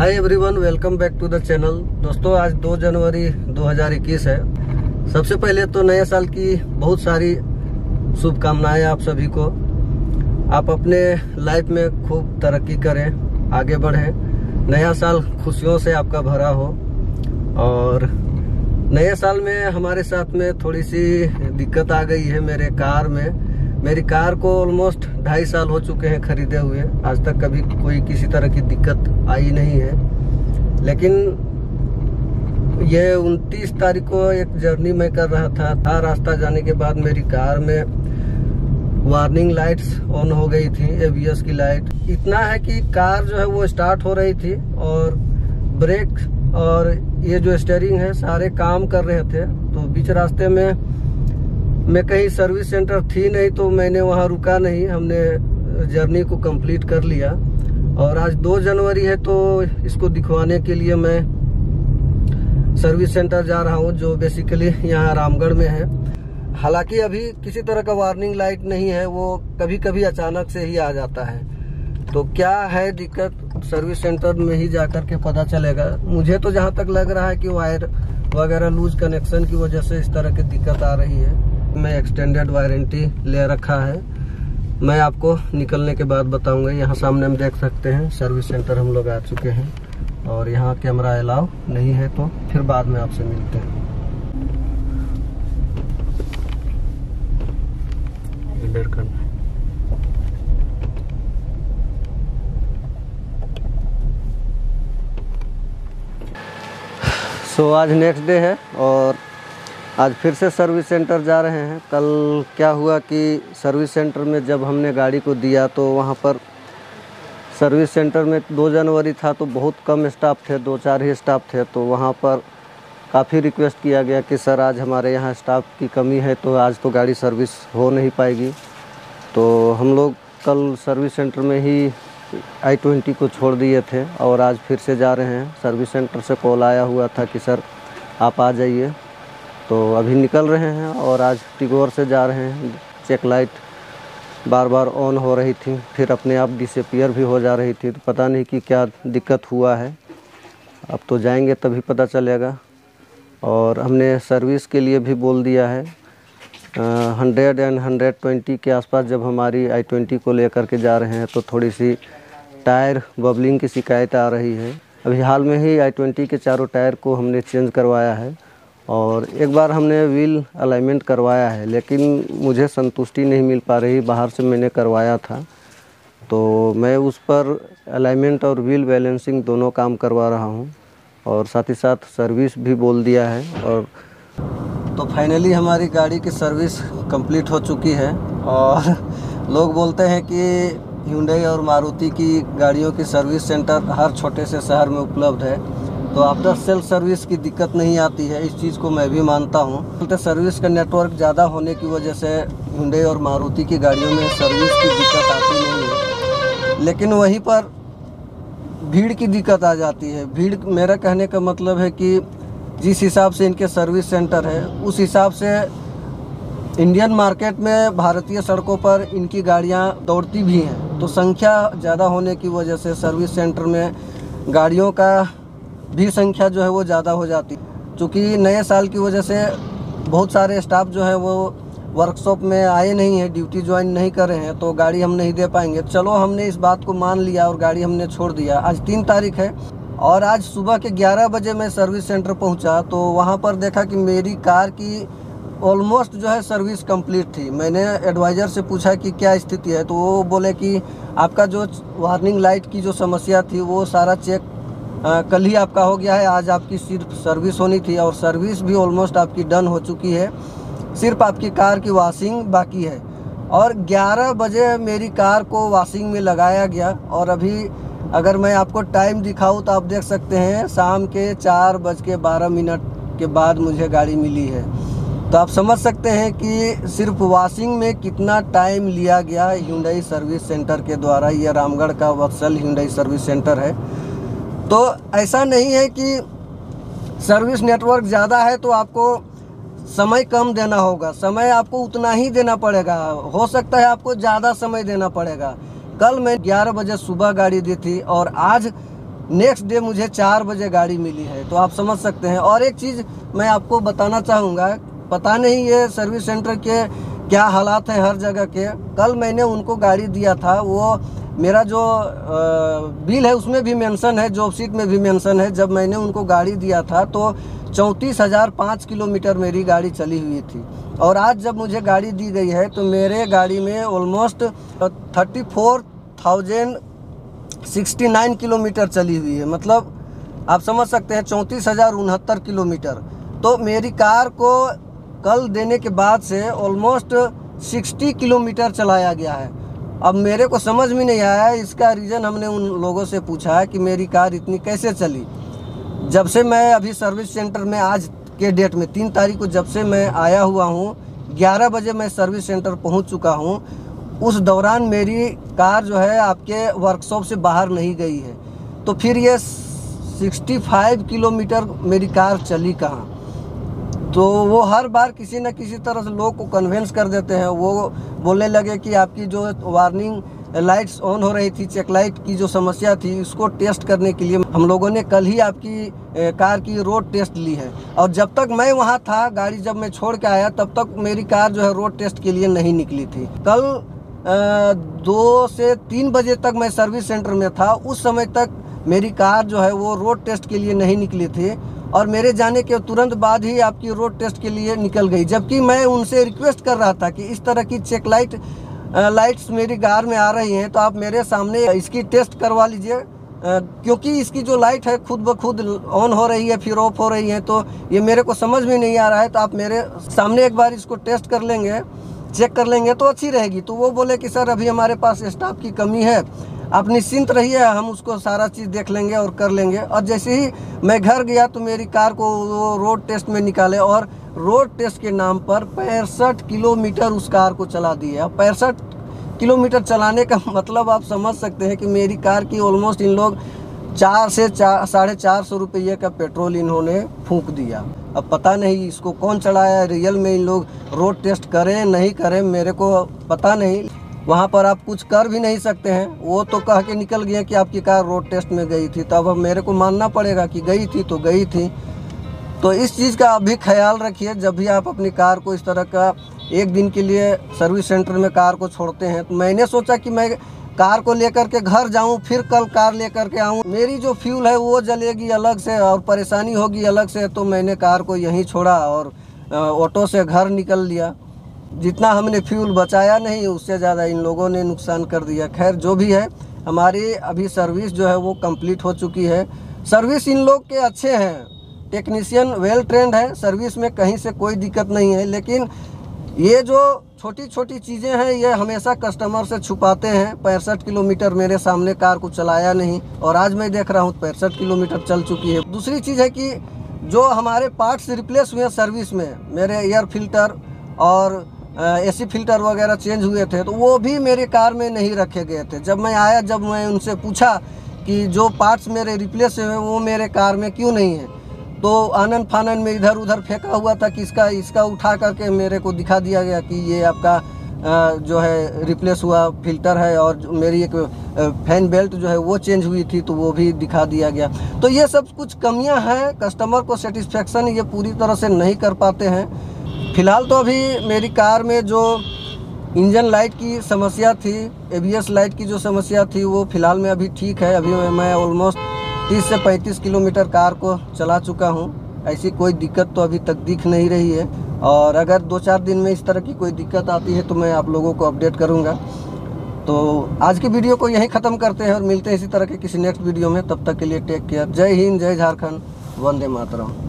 Hi everyone, welcome back to the channel. दोस्तों, आज 2 जनवरी 2021 है। सबसे पहले तो नए साल की बहुत सारी शुभकामनाएं आप सभी को। आप अपने लाइफ में खूब तरक्की करें, आगे बढ़ें। नया साल खुशियों से आपका भरा हो। और नए साल में हमारे साथ में थोड़ी सी दिक्कत आ गई है मेरे कार में। मेरी कार को ऑलमोस्ट 2.5 साल हो चुके हैं खरीदे हुए। आज तक कभी कोई किसी तरह की दिक्कत आई नहीं है। लेकिन ये 29 तारीख को एक जर्नी मैं कर रहा था। रास्ता जाने के बाद मेरी कार में वार्निंग लाइट्स ऑन हो गई थी, एबीएस की लाइट। इतना है कि कार जो है वो स्टार्ट हो रही थी और ब्रेक और ये जो स्टीयरिंग है सारे काम कर रहे थे। तो बीच रास्ते में मैं कहीं सर्विस सेंटर थी नहीं, तो मैंने वहां रुका नहीं। हमने जर्नी को कंप्लीट कर लिया। और आज 2 जनवरी है, तो इसको दिखवाने के लिए मैं सर्विस सेंटर जा रहा हूं, जो बेसिकली यहाँ रामगढ़ में है। हालांकि अभी किसी तरह का वार्निंग लाइट नहीं है, वो कभी कभी अचानक से ही आ जाता है। तो क्या है दिक्कत, सर्विस सेंटर में ही जाकर के पता चलेगा। मुझे तो जहाँ तक लग रहा है कि वायर वगैरह लूज कनेक्शन की वजह से इस तरह की दिक्कत आ रही है। मैं एक्सटेंडेड वारंटी ले रखा है। मैं आपको निकलने के बाद बताऊंगा। यहाँ सामने हम देख सकते हैं सर्विस सेंटर हम लोग आ चुके हैं और यहाँ कैमरा अलाउ नहीं है, तो फिर बाद में आपसे मिलते हैं। आज नेक्स्ट डे है और आज फिर से सर्विस सेंटर जा रहे हैं। कल क्या हुआ कि सर्विस सेंटर में जब हमने गाड़ी को दिया तो वहाँ पर सर्विस सेंटर में 2 जनवरी था तो बहुत कम स्टाफ थे, 2-4 ही स्टाफ थे। तो वहाँ पर काफ़ी रिक्वेस्ट किया गया कि सर आज हमारे यहाँ स्टाफ की कमी है, तो आज तो गाड़ी सर्विस हो नहीं पाएगी। तो हम लोग कल सर्विस सेंटर में ही i20 को छोड़ दिए थे और आज फिर से जा रहे हैं। सर्विस सेंटर से कॉल आया हुआ था कि सर आप आ जाइए, तो अभी निकल रहे हैं और आज टिगोर से जा रहे हैं। चेक लाइट बार बार ऑन हो रही थी, फिर अपने आप डिसअपीयर भी हो जा रही थी। तो पता नहीं कि क्या दिक्कत हुआ है, अब तो जाएंगे तभी पता चलेगा। और हमने सर्विस के लिए भी बोल दिया है। 100 और 120 के आसपास जब हमारी i20 को लेकर के जा रहे हैं तो थोड़ी सी टायर बबलिंग की शिकायत आ रही है। अभी हाल में ही i20 के चारों टायर को हमने चेंज करवाया है और एक बार हमने व्हील अलाइनमेंट करवाया है, लेकिन मुझे संतुष्टि नहीं मिल पा रही। बाहर से मैंने करवाया था, तो मैं उस पर अलाइनमेंट और व्हील बैलेंसिंग दोनों काम करवा रहा हूँ और साथ ही साथ सर्विस भी बोल दिया है। और तो फाइनली हमारी गाड़ी की सर्विस कंप्लीट हो चुकी है। और लोग बोलते हैं कि Hyundai और मारुति की गाड़ियों की सर्विस सेंटर हर छोटे से शहर में उपलब्ध है, तो आफ्टर सेल सर्विस की दिक्कत नहीं आती है। इस चीज़ को मैं भी मानता हूँ। तो सर्विस का नेटवर्क ज़्यादा होने की वजह से Hyundai और मारुति की गाड़ियों में सर्विस की दिक्कत आती नहीं है, लेकिन वहीं पर भीड़ की दिक्कत आ जाती है। भीड़, मेरा कहने का मतलब है कि जिस हिसाब से इनके सर्विस सेंटर है, उस हिसाब से इंडियन मार्केट में भारतीय सड़कों पर इनकी गाड़ियाँ दौड़ती भी हैं। तो संख्या ज़्यादा होने की वजह से सर्विस सेंटर में गाड़ियों का भी संख्या जो है वो ज़्यादा हो जाती है। चूँकि नए साल की वजह से बहुत सारे स्टाफ जो है वो वर्कशॉप में आए नहीं हैं, ड्यूटी ज्वाइन नहीं कर रहे हैं, तो गाड़ी हम नहीं दे पाएंगे। चलो, हमने इस बात को मान लिया और गाड़ी हमने छोड़ दिया। आज 3 तारीख है और आज सुबह के 11 बजे मैं सर्विस सेंटर पहुंचा, तो वहां पर देखा कि मेरी कार की ऑलमोस्ट जो है सर्विस कंप्लीट थी। मैंने एडवाइज़र से पूछा कि क्या स्थिति है, तो वो बोले कि आपका जो वार्निंग लाइट की जो समस्या थी वो सारा चेक कल ही आपका हो गया है। आज आपकी सिर्फ सर्विस होनी थी और सर्विस भी ऑलमोस्ट आपकी डन हो चुकी है। सिर्फ आपकी कार की वॉशिंग बाकी है। और 11 बजे मेरी कार को वॉशिंग में लगाया गया और अभी अगर मैं आपको टाइम दिखाऊं तो आप देख सकते हैं शाम के 4:12 के बाद मुझे गाड़ी मिली है। तो आप समझ सकते हैं कि सिर्फ वॉशिंग में कितना टाइम लिया गया Hyundai सर्विस सेंटर के द्वारा। ये रामगढ़ का वत्सल Hyundai सर्विस सेंटर है। तो ऐसा नहीं है कि सर्विस नेटवर्क ज़्यादा है तो आपको समय कम देना होगा। समय आपको उतना ही देना पड़ेगा। हो सकता है आपको ज़्यादा समय देना पड़ेगा। कल मैं 11 बजे सुबह गाड़ी दी थी और आज नेक्स्ट डे मुझे 4 बजे गाड़ी मिली है। तो आप समझ सकते हैं। और एक चीज़ मैं आपको बताना चाहूँगा, पता नहीं ये सर्विस सेंटर के क्या हालात हैं हर जगह के। कल मैंने उनको गाड़ी दिया था, वो मेरा जो बिल है उसमें भी मेंशन है, जॉब शीट में भी मेंशन है। जब मैंने उनको गाड़ी दिया था तो 34,005 किलोमीटर मेरी गाड़ी चली हुई थी। और आज जब मुझे गाड़ी दी गई है तो मेरे गाड़ी में ऑलमोस्ट 34,069 किलोमीटर चली हुई है। मतलब आप समझ सकते हैं 34,069 किलोमीटर। तो मेरी कार को कल देने के बाद से ऑलमोस्ट 60 किलोमीटर चलाया गया है। अब मेरे को समझ में नहीं आया, इसका रीज़न हमने उन लोगों से पूछा है कि मेरी कार इतनी कैसे चली। जब से मैं अभी सर्विस सेंटर में आज के डेट में 3 तारीख को जब से मैं आया हुआ हूँ, 11 बजे मैं सर्विस सेंटर पहुँच चुका हूँ। उस दौरान मेरी कार जो है आपके वर्कशॉप से बाहर नहीं गई है। तो फिर ये 65 किलोमीटर मेरी कार चली कहाँ। तो वो हर बार किसी न किसी तरह से लोग को कन्विंस कर देते हैं। वो बोलने लगे कि आपकी जो वार्निंग लाइट्स ऑन हो रही थी, चेक लाइट की जो समस्या थी, इसको टेस्ट करने के लिए हम लोगों ने कल ही आपकी कार की रोड टेस्ट ली है। और जब तक मैं वहाँ था, गाड़ी जब मैं छोड़ के आया, तब तक मेरी कार जो है रोड टेस्ट के लिए नहीं निकली थी। कल 2 से 3 बजे तक मैं सर्विस सेंटर में था, उस समय तक मेरी कार जो है वो रोड टेस्ट के लिए नहीं निकली थी। और मेरे जाने के तुरंत बाद ही आपकी रोड टेस्ट के लिए निकल गई। जबकि मैं उनसे रिक्वेस्ट कर रहा था कि इस तरह की चेक लाइट्स मेरी कार में आ रही हैं तो आप मेरे सामने इसकी टेस्ट करवा लीजिए, क्योंकि इसकी जो लाइट है खुद ब खुद ऑन हो रही है फिर ऑफ हो रही है। तो ये मेरे को समझ में नहीं आ रहा है, तो आप मेरे सामने एक बार इसको टेस्ट कर लेंगे, चेक कर लेंगे तो अच्छी रहेगी। तो वो बोले कि सर अभी हमारे पास स्टाफ की कमी है, आप निश्चिंत रहिए, हम उसको सारा चीज़ देख लेंगे और कर लेंगे। और जैसे ही मैं घर गया तो मेरी कार को वो रोड टेस्ट में निकाले और रोड टेस्ट के नाम पर 65 किलोमीटर उस कार को चला दिए। 65 किलोमीटर चलाने का मतलब आप समझ सकते हैं कि मेरी कार की ऑलमोस्ट इन लोग 4 से 450 रुपये का पेट्रोल इन्होंने फूंक दिया। अब पता नहीं इसको कौन चढ़ाया, रियल में इन लोग रोड टेस्ट करें नहीं करें मेरे को पता नहीं। वहाँ पर आप कुछ कर भी नहीं सकते हैं। वो तो कह के निकल गए कि आपकी कार रोड टेस्ट में गई थी, तो अब मेरे को मानना पड़ेगा कि गई थी तो गई थी। तो इस चीज़ का अभी ख्याल रखिए, जब भी आप अपनी कार को इस तरह का एक दिन के लिए सर्विस सेंटर में कार को छोड़ते हैं। तो मैंने सोचा कि मैं कार को लेकर के घर जाऊं, फिर कल कार लेकर के आऊं, मेरी जो फ्यूल है वो जलेगी अलग से और परेशानी होगी अलग से। तो मैंने कार को यहीं छोड़ा और ऑटो से घर निकल लिया। जितना हमने फ्यूल बचाया नहीं, उससे ज़्यादा इन लोगों ने नुकसान कर दिया। खैर जो भी है, हमारी अभी सर्विस जो है वो कंप्लीट हो चुकी है। सर्विस इन लोग के अच्छे हैं, टेक्नीशियन वेल ट्रेंड है, सर्विस में कहीं से कोई दिक्कत नहीं है। लेकिन ये जो छोटी छोटी चीज़ें हैं ये हमेशा कस्टमर से छुपाते हैं। 65 किलोमीटर मेरे सामने कार को चलाया नहीं और आज मैं देख रहा हूँ 65 किलोमीटर चल चुकी है। दूसरी चीज़ है कि जो हमारे पार्ट्स रिप्लेस हुए सर्विस में, मेरे एयर फिल्टर और एसी फिल्टर वगैरह चेंज हुए थे, तो वो भी मेरे कार में नहीं रखे गए थे। जब मैं आया, जब मैं उनसे पूछा कि जो पार्ट्स मेरे रिप्लेस हुए वो मेरे कार में क्यों नहीं है, तो आनन फानन में इधर उधर फेंका हुआ था कि इसका उठा करके मेरे को दिखा दिया गया कि ये आपका जो है रिप्लेस हुआ फिल्टर है। और मेरी एक फैन बेल्ट जो है वो चेंज हुई थी, तो वो भी दिखा दिया गया। तो ये सब कुछ कमियां हैं, कस्टमर को सेटिस्फेक्शन ये पूरी तरह से नहीं कर पाते हैं। फ़िलहाल तो अभी मेरी कार में जो इंजन लाइट की समस्या थी, एबीएस लाइट की जो समस्या थी, वो फ़िलहाल में अभी ठीक है। अभी मैं ऑलमोस्ट 30 से 35 किलोमीटर कार को चला चुका हूँ। ऐसी कोई दिक्कत तो अभी तक दिख नहीं रही है। और अगर 2-4 दिन में इस तरह की कोई दिक्कत आती है तो मैं आप लोगों को अपडेट करूँगा। तो आज की वीडियो को यहीं ख़त्म करते हैं और मिलते हैं इसी तरह के किसी नेक्स्ट वीडियो में। तब तक के लिए टेक केयर। जय हिंद, जय झारखंड, वंदे मातरम।